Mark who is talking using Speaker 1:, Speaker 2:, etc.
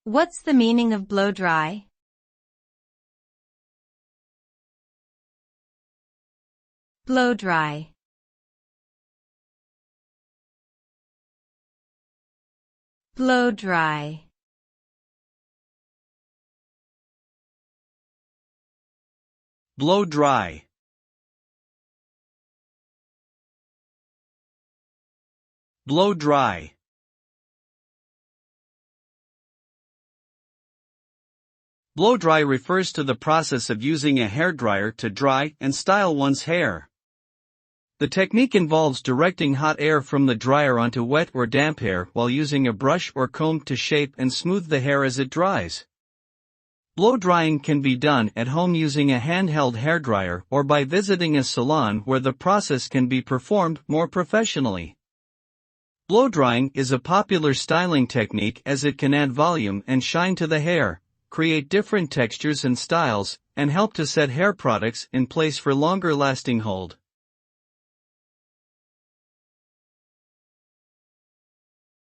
Speaker 1: What's the meaning of blow dry? Blow dry. Blow dry.
Speaker 2: Blow dry. Blow dry. Blow dry refers to the process of using a hairdryer to dry and style one's hair. The technique involves directing hot air from the dryer onto wet or damp hair while using a brush or comb to shape and smooth the hair as it dries. Blow drying can be done at home using a handheld hairdryer or by visiting a salon where the process can be performed more professionally. Blow drying is a popular styling technique as it can add volume and shine to the hair, create different textures and styles, and help to set hair products in place for longer lasting hold.